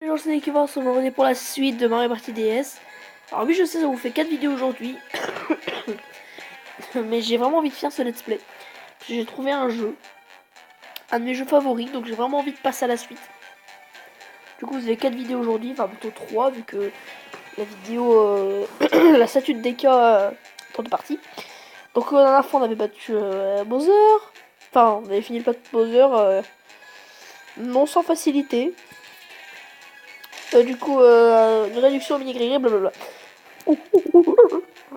Bonjour, c'est Nicky, on se retrouve pour la suite de Mario Party DS. Alors oui, je sais, ça vous fait 4 vidéos aujourd'hui. Mais j'ai vraiment envie de faire ce let's play. J'ai trouvé un jeu, un de mes jeux favoris, donc j'ai vraiment envie de passer à la suite. Du coup, vous avez 4 vidéos aujourd'hui, enfin plutôt 3, vu que la vidéo, la statue de Deka, temps de partie. Donc la dernière fois, on avait battu Bowser. Enfin, on avait fini le plat de Bowser, non sans facilité. Du coup, une réduction au mini-grille, blablabla.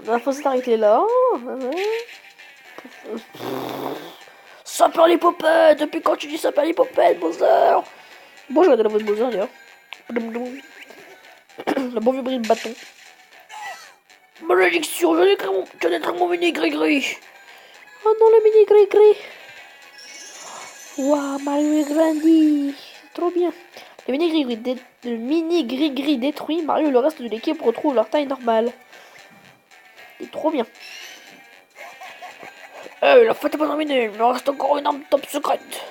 La fois s'est arrêté là. Sapin l'hypopète. Depuis quand tu dis sapin l'hypopète, Bowser? Bon, je regarde la voix de Bowser d'ailleurs. Le bon vieux bruit de bâton. Malédiction, je détruis mon mini gris-gris. Oh non, le mini gris-gris. Waouh, Mario est grandi. Trop bien. Le mini gris-gris détruit, Mario et le reste de l'équipe retrouvent leur taille normale. C'est trop bien. Hey, la fête est pas terminée, il me reste encore une arme top secrète.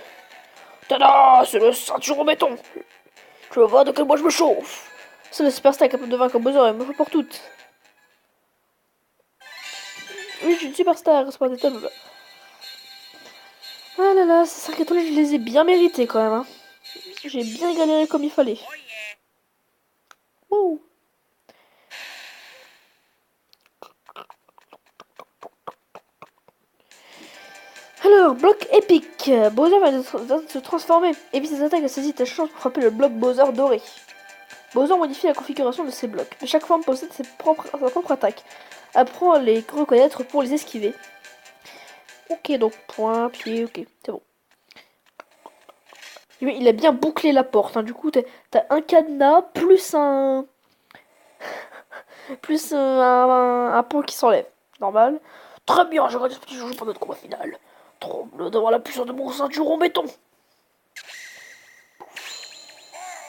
Tada, c'est le ceinture en béton. Tu vas voir de quel bois je me chauffe. C'est le superstar capable de vaincre Bowser et me fait pour toutes. Oui, je suis une superstar, c'est pas des tables. Ah là là, ces 5 étoiles, je les ai bien méritées quand même. Hein. J'ai bien galéré comme il fallait. Wow. Alors, bloc épique. Bowser va se transformer. Évite ses attaques et saisit ta chance pour frapper le bloc Bowser doré. Bowser modifie la configuration de ses blocs. Chaque forme possède sa propre attaque. Apprends à les reconnaître pour les esquiver. Ok, donc point, pied, ok, c'est bon. Il a bien bouclé la porte. Hein. Du coup, t'as un cadenas plus un... plus un pont qui s'enlève. Normal. Très bien, je regarde ce petit jeu pour notre combat final. Tremble devant la puissance de mon ceinture en béton.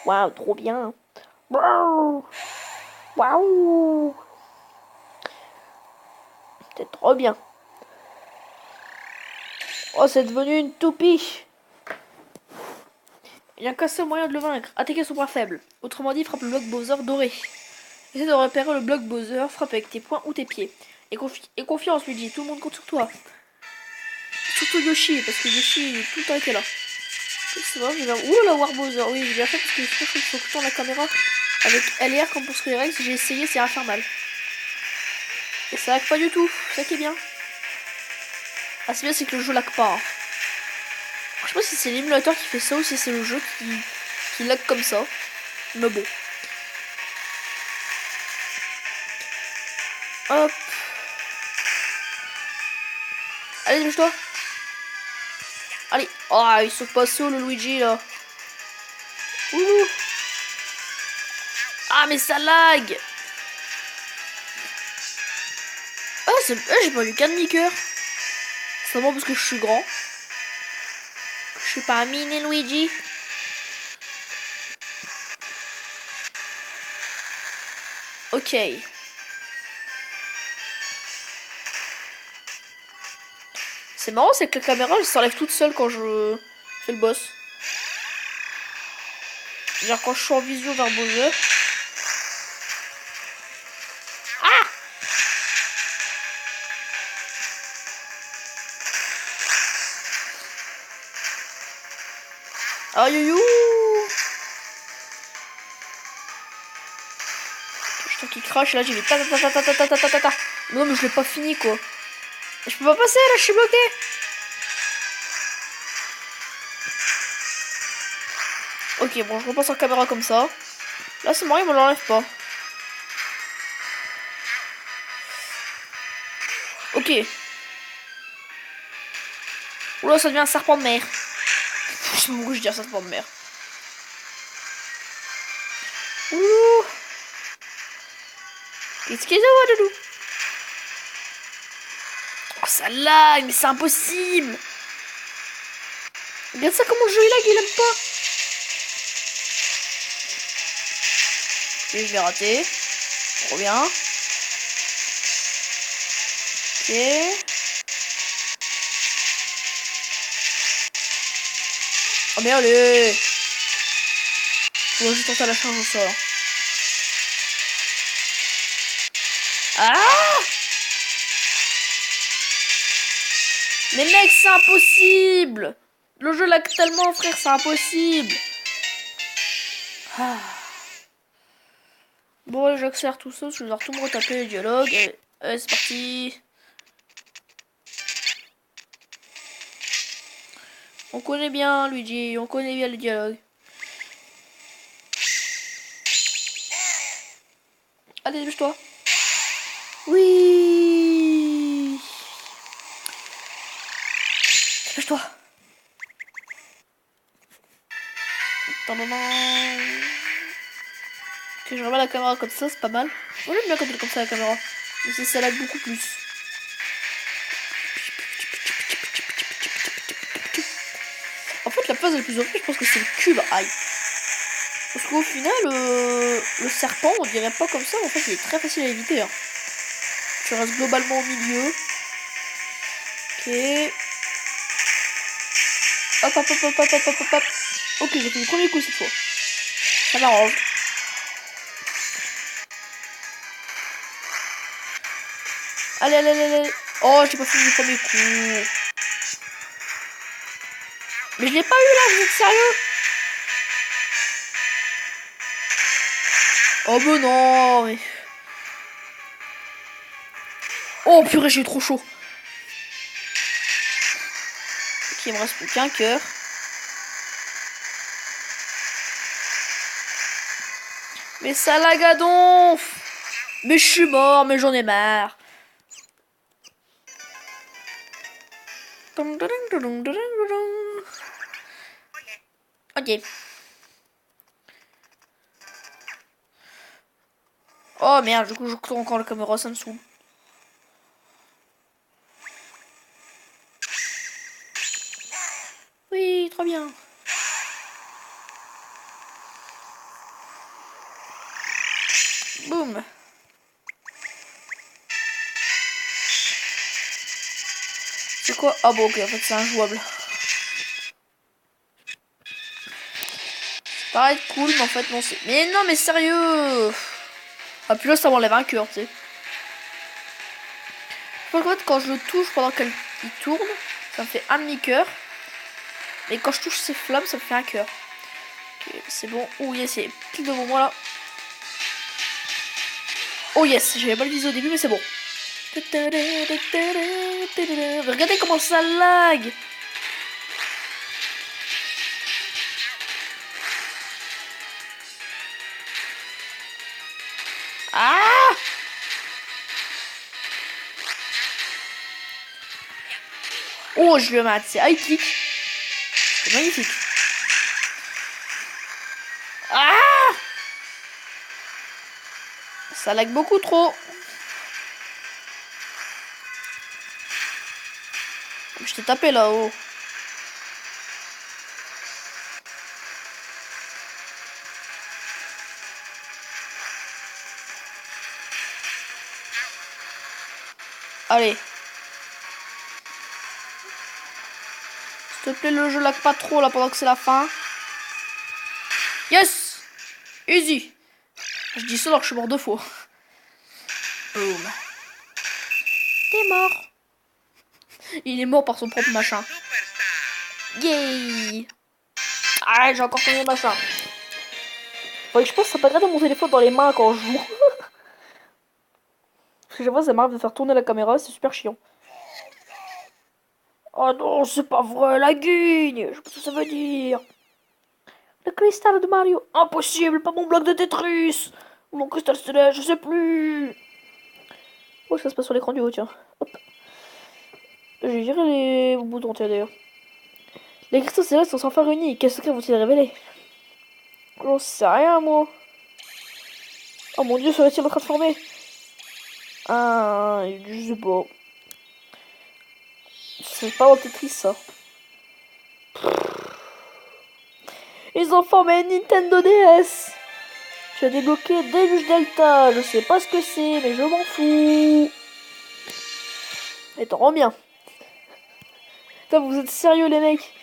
Waouh, trop bien. Waouh. Waouh. C'est trop bien. Oh, c'est devenu une toupie. Il n'y a qu'un seul moyen de le vaincre. Attaquer son point faible. Autrement dit, frappe le bloc Bowser doré. Essaie de repérer le bloc Bowser, frappe avec tes poings ou tes pieds. Et confiance, lui dit, tout le monde compte sur toi. Surtout Yoshi, parce que Yoshi est tout le temps été là. C'est vrai, j'ai bien... Ouh la War Bowser, oui, j'ai bien fait parce que je trouve qu'il faut que je tourne la caméra avec LR comme pour ce que les règles, j'ai essayé, c'est infernal. Et ça lag pas du tout, c'est ça qui est bien. Ah, c'est bien, c'est que le jeu lag pas. Hein. Je sais pas si c'est l'émulateur qui fait ça ou si c'est le jeu qui lag comme ça. Mais bon. Hop. Allez, dépêche-toi. Allez. Oh, ils sont passés le Luigi là. Ouh. Ah, mais ça lag. Ah, j'ai pas eu qu'un demi-cœur. C'est vraiment parce que je suis grand. Je suis pas un mini Luigi. Ok. C'est marrant, c'est que la caméra elle s'enlève toute seule quand je fais le boss. Genre quand je suis en visio vers Bowser. Ah! Aïe aïe aïe! Je qui crache là, j'ai mis ta ta ta ta ta ta ta ta ta ta. Non mais je l'ai pas fini quoi. Je peux pas passer là, je suis bloqué. Ok, bon, je repasse en caméra comme ça. Là, c'est marrant, il me l'enlève pas. Ok. Oula, ça devient un serpent de mer. Je sais pas pourquoi je dis un serpent de mer. Ouh. Qu'est-ce qu'il y a, Doudou? Oh, ça lag, mais c'est impossible. Regarde ça, comment le jeu il lag, il aime pas. Et je l'ai raté. Trop bien. Ok. Oh merde. On va juste tenter la charge au sol. Ah! Mais mec, c'est impossible! Le jeu lag tellement, frère, c'est impossible! Ah. Bon, allez, j'accélère tout ça, je vais devoir tout me retaper les dialogues. Allez, c'est parti! On connaît bien Luigi, on connaît bien le dialogue. Allez, dépêche-toi. Oui. Dépêche-toi. Ok, je remets la caméra comme ça, c'est pas mal. Moi j'aime bien quand elle est comme ça la caméra. Mais ça lag beaucoup plus. En fait, la phase la plus horrible, je pense que c'est le cube. Aïe. Parce qu'au final, le serpent, on dirait pas comme ça, mais en fait, il est très facile à éviter. Hein. Tu restes globalement au milieu. Ok. Hop, hop, hop, hop, hop, hop, hop, hop. Ok, j'ai fait le premier coup cette fois. Ça m'arrange. Allez, allez, allez, allez. Oh, j'ai pas fini le premier coup. Mais je l'ai pas eu là, vous êtes sérieux? Oh mais non, mais... Oh purée, j'ai eu trop chaud. Ok, il me reste plus qu'un cœur. Mais ça lag à donf. Mais je suis mort, mais j'en ai marre. Ok. Oh merde, du coup je retourne encore la caméra, ça me saoule. Oui, trop bien. Boum. C'est quoi? Ah bon, ok, en fait c'est injouable. Ça paraît être cool, mais en fait non, c'est... Mais non, mais sérieux. Ah puis là ça m'enlève un cœur, tu sais. En fait, quand je le touche pendant qu'il tourne, ça me fait un demi-cœur. Et quand je touche ces flammes, ça me fait un cœur. Ok, c'est bon. Oh yes, c'est pile devant moi là. Oh yes, j'avais mal visé au début, mais c'est bon. Regardez comment ça lag. Ah! Oh, je le mate, c'est high kick. C'est magnifique. Ah! Ça lag beaucoup trop. Je t'ai tapé là-haut. Allez. S'il te plaît, le jeu lag pas trop là pendant que c'est la fin. Yes! Easy. Je dis ça alors que je suis mort 2 fois. Boom. T'es mort. Il est mort par son propre machin. Yay! Ah, j'ai encore fini le machin. Ouais, je pense que ça pas grave de mon téléphone dans les mains quand je joue. Parce que je vois, ça m'arrive de faire tourner la caméra, c'est super chiant. Oh non, c'est pas vrai, la guigne! Je sais pas ce que ça veut dire. Le cristal de Mario. Impossible, pas mon bloc de Tetris! Mon cristal stellaire, je sais plus. Oh, ça se passe sur l'écran du haut, tiens. Hop. J'ai viré les boutons, tiens d'ailleurs. Les cristaux célestes sont sans fin réunis. Quels secrets vont-ils révéler? J'en sais rien, moi. Oh mon dieu, serait-il en train de former? Ah, je sais pas. C'est pas dans Tetris, ça. Ils ont formé une Nintendo DS. Tu as débloqué Deluge Delta. Je sais pas ce que c'est, mais je m'en fous. Et t'en rends bien. Putain, vous êtes sérieux, les mecs?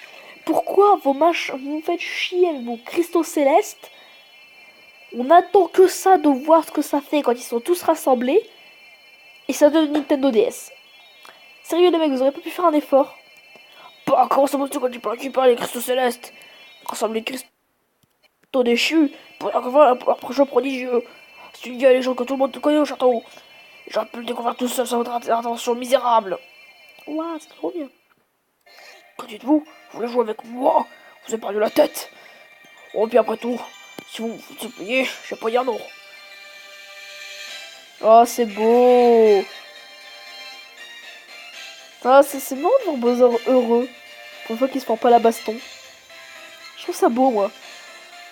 Pourquoi vous me faites chier avec vos cristaux célestes On attend que ça de voir ce que ça fait quand ils sont tous rassemblés. Et ça donne une Nintendo DS. Sérieux les mecs, vous auriez pas pu faire un effort? Bah, comment ça monte quand tu peux récupérer les cristaux célestes? Rassemble les cristaux déchus pour avoir un prochain prodigieux. Si tu dis à les gens que tout le monde te connaît au château, j'aurais pu le découvrir tout seul sans votre intervention misérable. Ouah, c'est trop bien. Que dites-vous? Vous voulez jouer avec moi? Vous avez perdu la tête. Oh, puis après tout, si vous vous suppliez, je vais pas dire non. Oh, c'est beau. Ah, c'est marrant de voir Bowser heureux. Pour une fois qu'il se prend pas la baston. Je trouve ça beau, moi.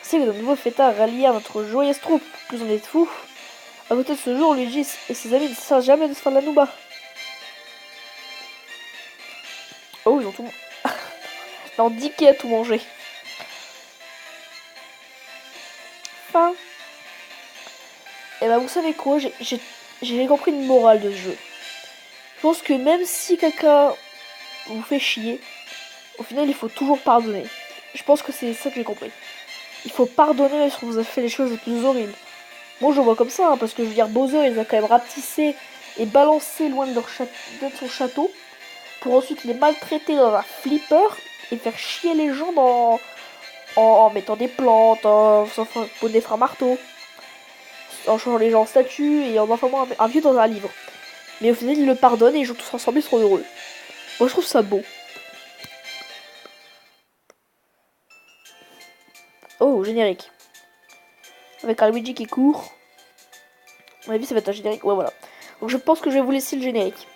C'est que de nouveaux fêtards ralliés à notre joyeuse troupe. Plus on est de fous. À côté de ce jour, Luigi et ses amis ne cessent jamais de se faire de la nouba. Oh, ils ont tout... Non, Dicky a tout mangé. Enfin... Et bah, vous savez quoi? J'ai compris une morale de ce jeu. Je pense que même si quelqu'un vous fait chier, au final, il faut toujours pardonner. Je pense que c'est ça que j'ai compris. Il faut pardonner même si on vous a fait les choses les plus horribles. Moi, je le vois comme ça, hein, parce que je veux dire, Bowser, il a quand même rapetissé et balancé loin de, de son château pour ensuite les maltraiter dans un flipper et faire chier les gens en mettant des plantes, en faisant des freins marteaux, en changeant les gens en statues et en enfermant un vieux dans un livre. Mais au final, ils le pardonnent et ils jouent tous ensemble, ils seront heureux. Moi, je trouve ça beau. Oh, générique. Avec un Luigi qui court. À mon avis, ça va être un générique. Ouais, voilà. Donc, je pense que je vais vous laisser le générique.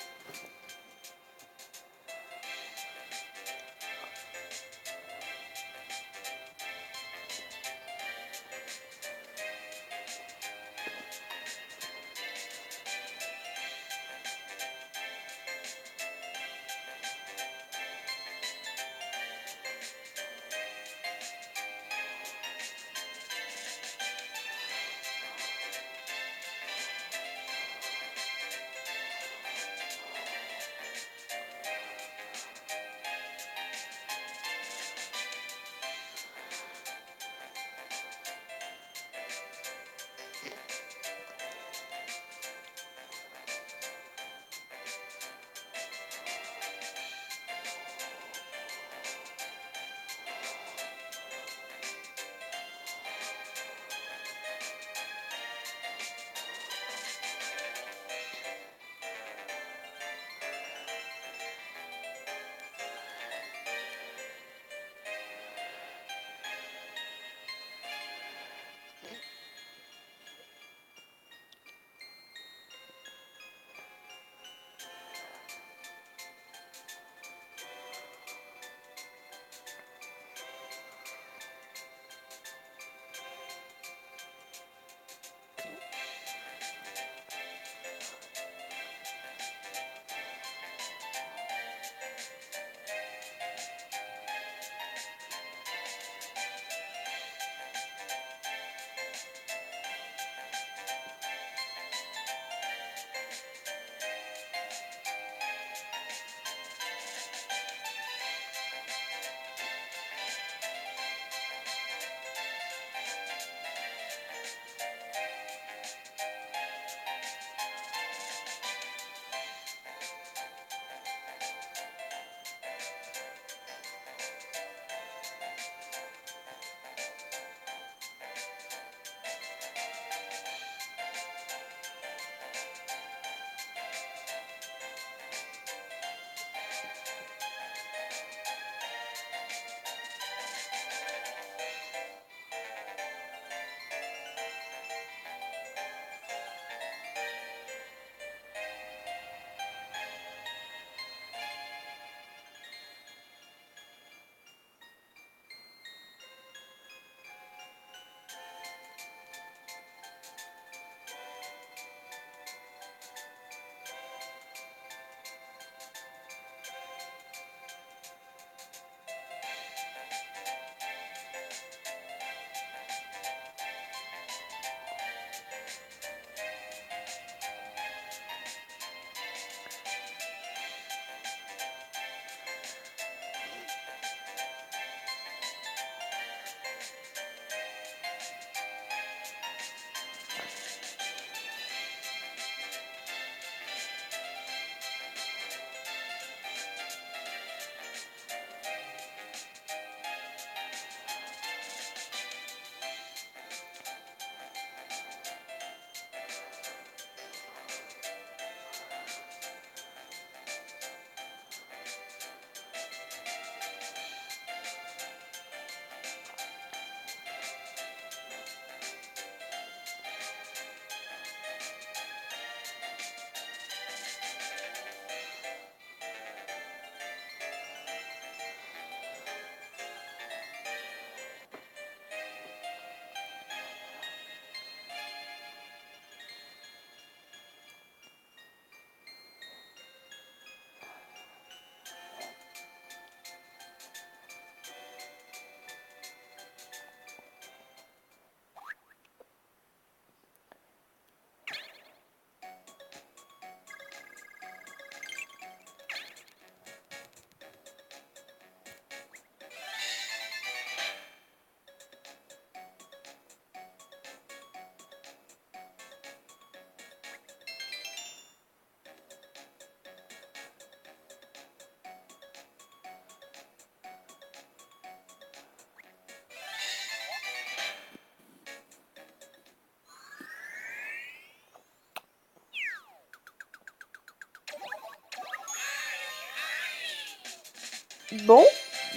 Bon,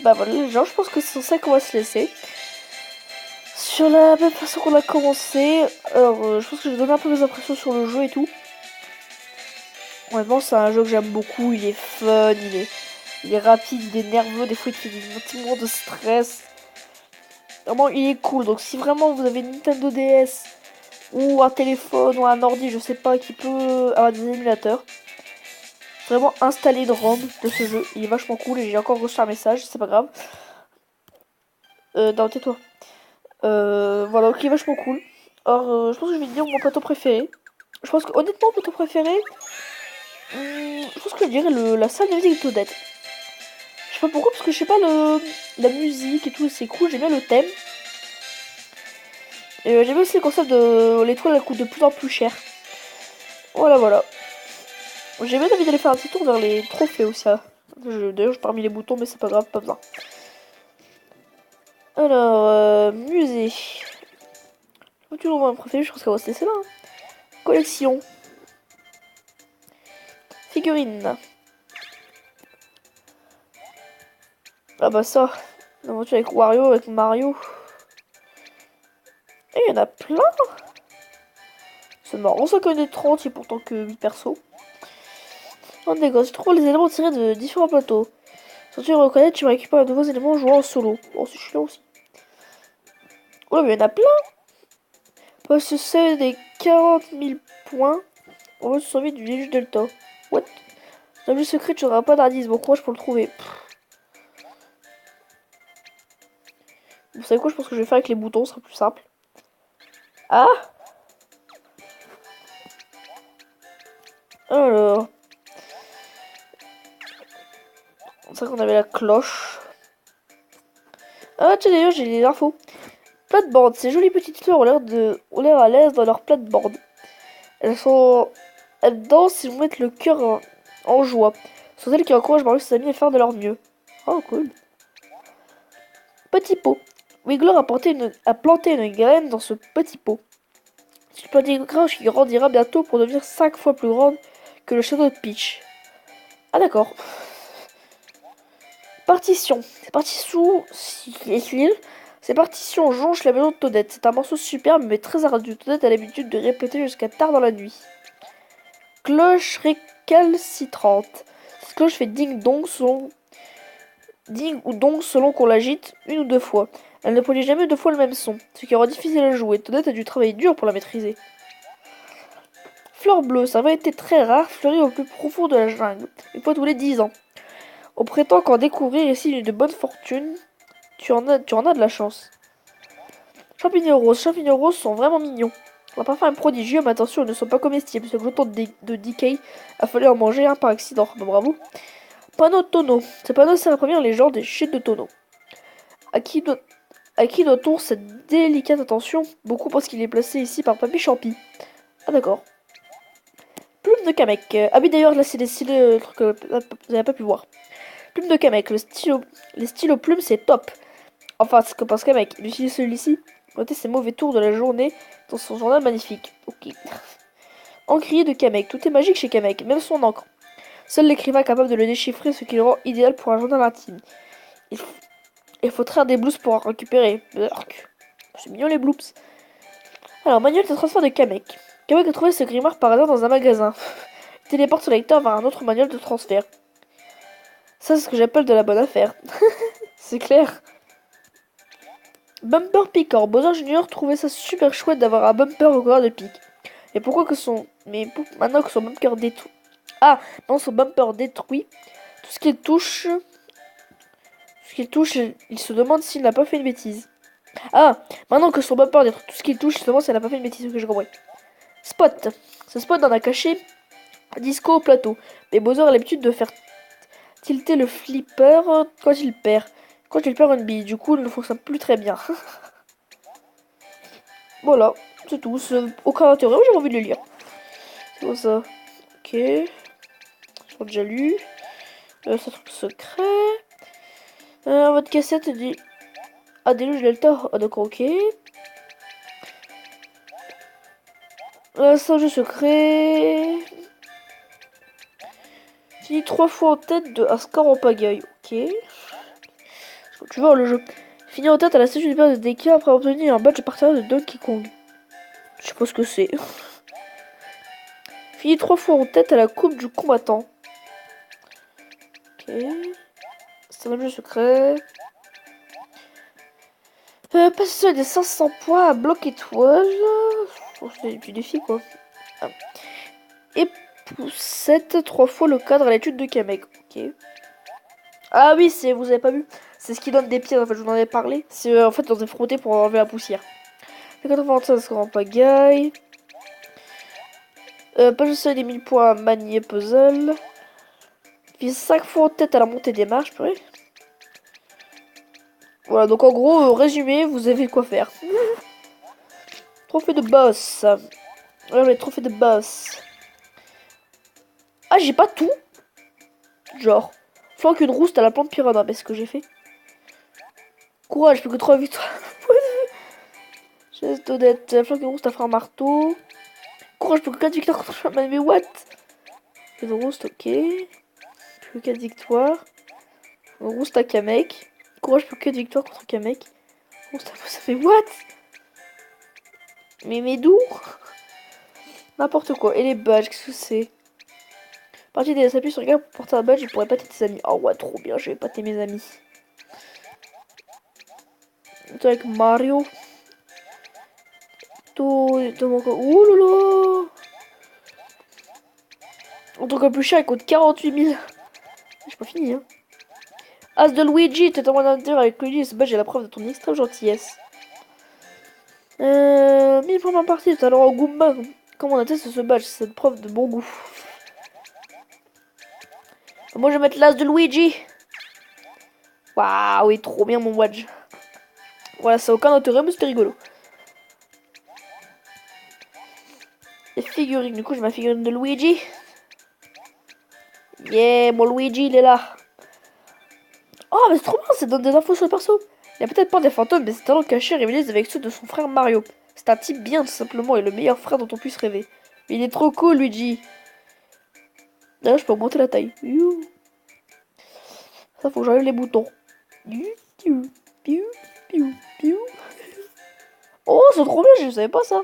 bah voilà les gens, je pense que c'est sur ça qu'on va se laisser. Sur la même façon qu'on a commencé. Alors, je pense que je vais donner un peu mes impressions sur le jeu et tout. Honnêtement, c'est un jeu que j'aime beaucoup. Il est fun, il est rapide, il est nerveux. Des fois, il te fait des petits moments de stress. Vraiment, il est cool. Donc, si vraiment vous avez une Nintendo DS ou un téléphone ou un ordi, je sais pas, qui peut avoir des émulateurs, vraiment installer une ROM de ce jeu. Il est vachement cool et j'ai encore reçu un message, c'est pas grave. Non, tais-toi. Voilà, ok, vachement cool. Alors, je pense que je vais te dire mon plateau préféré. Je pense que, honnêtement, mon plateau préféré, je pense que je dirais la salle de musique d'Odette. Je sais pas pourquoi, parce que je sais pas, la musique et tout, c'est cool, j'aime bien le thème. Et j'aime bien aussi le concept de l'étoile, elle coûte de plus en plus cher. Voilà, voilà. J'ai bien envie d'aller faire un petit tour vers les trophées aussi. Hein. D'ailleurs, je parmi les boutons, mais c'est pas grave, pas besoin. Alors, musée. Toujours mon préféré, je pense qu'on va se laisser là. Hein. Collection. Figurine. Ah bah ça. L'aventure avec Wario, avec Mario. Et il y en a plein. C'est marrant, ça connaît 30 et pourtant que 8 persos. On négocie. Tu trouves les éléments tirés de différents plateaux. Si tu les reconnais, tu récupères de nouveaux éléments en jouant en solo. Bon, c'est chiant aussi. Ouais, mais il y en a plein. Possède des 40 000 points. On va se sauver du village Delta. What? Dans le secret, tu n'auras pas d'indice. Bon courage pour le trouver. Vous savez quoi? Je pense que je vais faire avec les boutons, ce sera plus simple. Ah! Alors. C'est vrai qu'on avait la cloche. Ah, tiens, d'ailleurs, j'ai les infos. Plate-bande. Ces jolies petites fleurs ont l'air à l'aise dans leur plate-bande. Elles dansent et vont mettre le cœur en joie. Ce sont elles qui encouragent Mario et ses amis à faire de leur mieux. Oh, cool. Petit pot. Wiggler a planté une graine dans ce petit pot. C'est une petite graine qui grandira bientôt pour devenir 5 fois plus grande que le château de Peach. Ah d'accord. Partition. Ces partitions jonchent la maison de Toadette. C'est un morceau superbe mais très ardu. Toadette a l'habitude de répéter jusqu'à tard dans la nuit. Cloche récalcitrante. Cette cloche fait ding ou dong selon qu'on l'agite une ou deux fois. Elle ne produit jamais deux fois le même son, ce qui rend difficile à jouer. Toadette a dû travailler dur pour la maîtriser. Fleur bleue, sa variété très rare, fleurit au plus profond de la jungle, une fois tous les 10 ans. On prétend qu'en découvrir est signe de bonne fortune. Tu en as de la chance. Champignons roses sont vraiment mignons. Leur parfum est prodigieux, mais attention, ils ne sont pas comestibles. Ce glouton de Decay a fallu en manger un par accident. Bah, bravo. Panneau de tonneau. Ce panneau sert à prévenir les gens des chutes de tonneaux. À qui doit-on cette délicate attention? Beaucoup pensent qu'il est placé ici par Papy Champi. Ah d'accord. Plume de Kamek. Ah oui d'ailleurs là c'est des stylos, trucs que vous n'avez pas pu voir. Plume de Kamek. Les stylos plumes c'est top. Enfin c'est ce que pense Kamek. Il utilise celui-ci. Notez ses mauvais tours de la journée dans son journal magnifique. Ok. Encrier de Kamek. Tout est magique chez Kamek, même son encre. Seul l'écrivain est capable de le déchiffrer, ce qui le rend idéal pour un journal intime. Il faut traire des blouses pour en récupérer. C'est mignon les bloops. Alors, manuel de transfert de Kamek. Kamek a trouvé ce grimoire par hasard dans un magasin. Il téléporte son lecteur vers un autre manuel de transfert. Ça, c'est ce que j'appelle de la bonne affaire. C'est clair. Bumper Picor. Bowser Junior trouvait ça super chouette d'avoir un bumper au couleur de pique. Et pourquoi que son... maintenant que son bumper détruit... Ah, non, son bumper détruit. Tout ce qu'il touche... il se demande s'il n'a pas fait une bêtise. Ah, maintenant que son bumper détruit tout ce qu'il touche, il se demande s'il n'a pas fait une bêtise, que j'ai compris. Spot. Ce spot en a caché Disco au plateau. Mais Bowser a l'habitude de faire tilter le flipper quand il perd. Quand il perd une bille. Du coup, il ne fonctionne plus très bien. Voilà, c'est tout. Aucun intérêt, j'ai envie de le lire. C'est quoi ça? Ok. J'ai déjà lu. C'est un truc secret. Votre cassette dit... Ah, déluge Delta. Ah, d'accord, ok. C'est un jeu secret. Fini 3 fois en tête de un score en pagaille. Ok. Tu vois le jeu. Fini en tête à la station du père de DK après avoir obtenu un badge partenaire de Donkey Kong. Je sais pas ce que c'est. Fini 3 fois en tête à la coupe du combattant. Ok. C'est un jeu secret. Passer des 500 points à bloc étoile. Oh, c'est du défi quoi. Ah. Et poussette 3 fois le cadre à l'étude de Kamek. Ok. Ah oui, vous avez pas vu. C'est ce qui donne des pieds, en fait, je vous en ai parlé. C'est en fait on est frotté pour enlever la poussière. 95 en pagaille. Pas juste des 1000 points à manier puzzle. Puis 5 fois en tête à la montée des marches, purée. Voilà, donc en gros, résumé, vous avez quoi faire. Trophée de boss. Alors les trophées de boss. Ah, j'ai pas tout. Genre, flanque une rouste à la plante piranha, mais c'est ce que j'ai fait. Courage, plus que 3 victoires. Geste honnête, flanque une rouste à faire un marteau. Courage, plus que 4 victoires contre Shaman, mais what? Une rouste, ok. Plus que 4 victoires. Une rouste à Kamek. Courage, plus que 4 victoires contre Kamek. Rouste à ça fait what? Mais d'où? N'importe quoi. Et les badges, qu'est-ce que c'est? Partie des appuis sur regarde pour porter un badge, je pourrais pâter tes amis. Oh ouais, trop bien, je vais pâter mes amis. Avec Mario. Ouh là. En tant que plus cher, il coûte 48 000. J'ai pas fini, hein. As de Luigi, t'es en mode intérieur avec Luigi, ce badge est la preuve de ton extrême gentillesse. 1000 points par partie, t'as alors au Goomba. Comment on atteste ce badge? C'est une preuve de bon goût. Moi je vais mettre l'as de Luigi. Waouh, il est trop bien mon badge. Voilà, ça n'a aucun intérêt, mais c'était rigolo. Les figurines, du coup j'ai ma figurine de Luigi. Yeah, mon Luigi il est là. Oh, mais c'est trop bien, ça donne des infos sur le perso. Il y a peut-être pas des fantômes, mais ses talents cachés rivalisent avec ceux de son frère Mario. C'est un type bien, tout simplement, et le meilleur frère dont on puisse rêver. Mais il est trop cool, Luigi. D'ailleurs, je peux augmenter la taille. Ça, faut que j'enlève les boutons. Oh, c'est trop bien, je savais pas ça.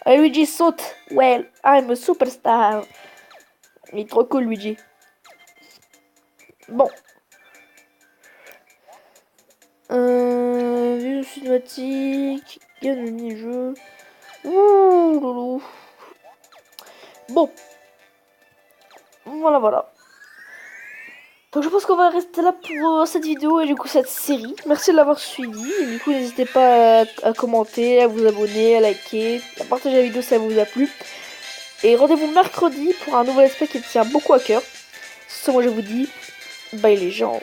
Allez, Luigi, saute. Well, I'm a superstar. Il est trop cool, Luigi. Bon. Vue cinématique. Gagne le mini-jeu. Ouh, loulou. Bon. Voilà. Donc je pense qu'on va rester là pour cette vidéo et du coup cette série. Merci de l'avoir suivi. Et du coup n'hésitez pas à commenter, à vous abonner, à liker, à partager la vidéo si elle vous a plu. Et rendez-vous mercredi pour un nouvel aspect qui me tient beaucoup à cœur. Sur ce, moi je vous dis, bye les gens.